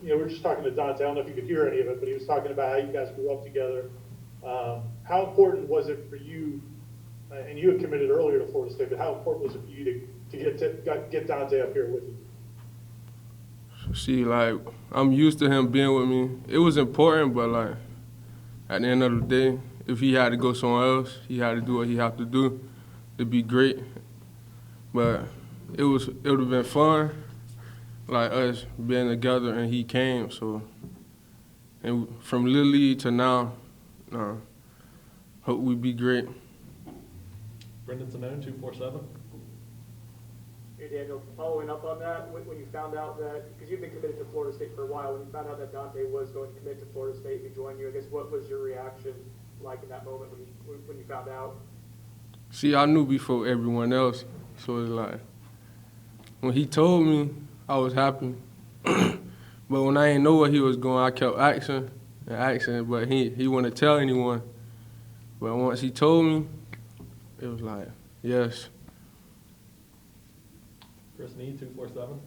we were just talking to Dante. I don't know if you could hear any of it, but he was talking about how you guys grew up together. How important was it for you, and you had committed earlier to Florida State, but how important was it for you to get Dante up here with you? See, like, I'm used to him being with me. It was important, but, like, at the end of the day, if he had to go somewhere else, he had to do what he had to do to be great. But it would have been fun, like us being together, and he came. So, and from Little League to now, hope we be great. Brendan Simone, 247. Hey, Daniel, following up on that, when you found out that, because you've been committed to Florida State for a while, when you found out that Dante was going to commit to Florida State and join you, I guess what was your reaction like in that moment when you found out? See, I knew before everyone else, so it's like, when he told me, I was happy. But when I didn't know where he was going, I kept asking and asking, but he wouldn't tell anyone. But once he told me, it was like, yes. Chris Need, 247.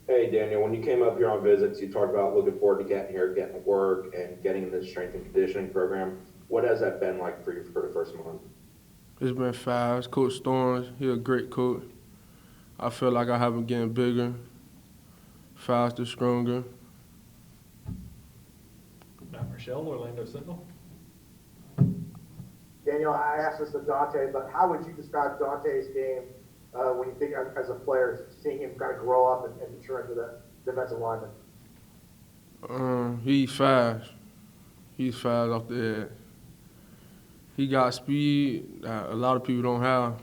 Hey, Daniel, when you came up here on visits, you talked about looking forward to getting here, getting to work, and getting in the strength and conditioning program. What has that been like for you for the first month? It's been fast. Coach Storms, he's a great coach. I feel like I have been getting bigger, faster, stronger. Matt Rochelle, Orlando Sentinel. Daniel, I asked this to Dante, but how would you describe Dante's game when you think as a player, seeing him kind of grow up and mature into the defensive lineman? He's fast. He's fast off the head. He got speed that a lot of people don't have.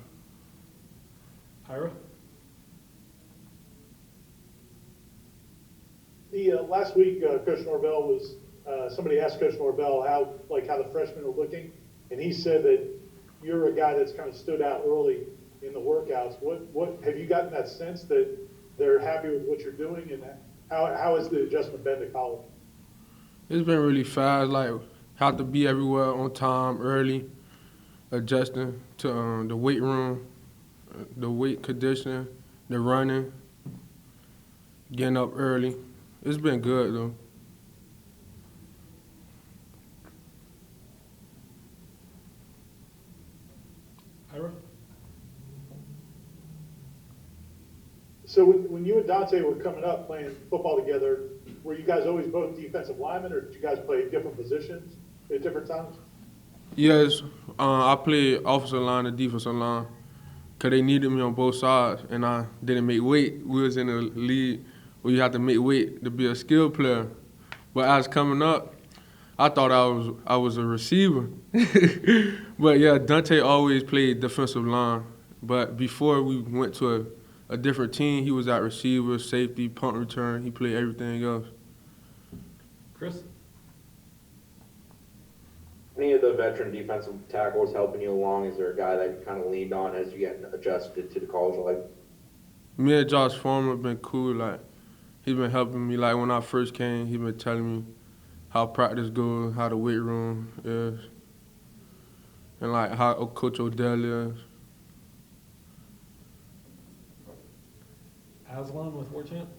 Ira. Last week, Coach Norvell was. Somebody asked Coach Norvell how the freshmen are looking, and he said that you're a guy that's kind of stood out early in the workouts. What have you gotten that sense that they're happy with what you're doing, and how has the adjustment been to college? It's been really fast. Like, have to be everywhere on time, early, adjusting to the weight room, the weight conditioning, the running, getting up early. It's been good though. Ira. So when you and Dante were coming up playing football together, were you guys always both defensive linemen, or did you guys play different positions at different times? Yes, I played offensive line and defensive line because they needed me on both sides, and I didn't make weight. We was in a league where you have to make weight to be a skilled player. But as coming up, I thought I was a receiver. But yeah, Dante always played defensive line. But before we went to a different team, he was at receiver, safety, punt return. He played everything else. Chris. Any of the veteran defensive tackles helping you along? Is there a guy that you kind of leaned on as you get adjusted to the college life? Me and Josh Farmer have been cool. Like, he's been helping me. Like, when I first came, he's been telling me how practice goes, how the weight room is, and like how Coach Odell is. Aslan with War Chant.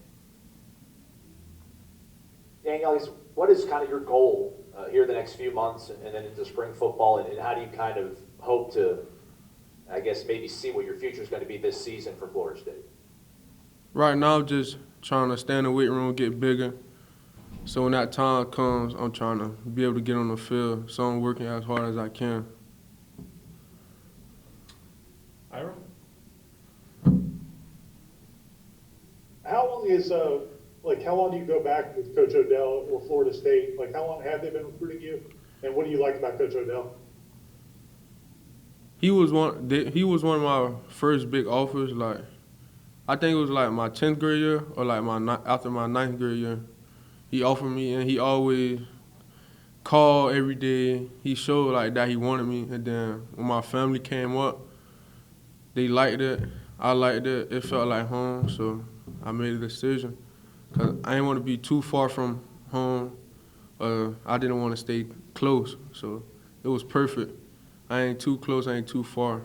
Daniel, what is kind of your goal here the next few months and then into spring football, and how do you kind of hope to, I guess, maybe see what your future is going to be this season for Florida State? Right now, just trying to stay in the weight room, get bigger. So when that time comes, I'm trying to be able to get on the field. So I'm working as hard as I can. Ira. How long do you go back with Coach Odell or Florida State? Like, how long have they been recruiting you, and what do you like about Coach Odell? He was one of my first big offers. Like, I think it was like my 10th grade year or like after my 9th grade year. He offered me, and he always called every day. He showed like that he wanted me, and then when my family came up, they liked it. I liked it. It felt like home, so I made a decision. Cause I didn't want to be too far from home. I didn't want to stay close, so it was perfect. I ain't too close, I ain't too far.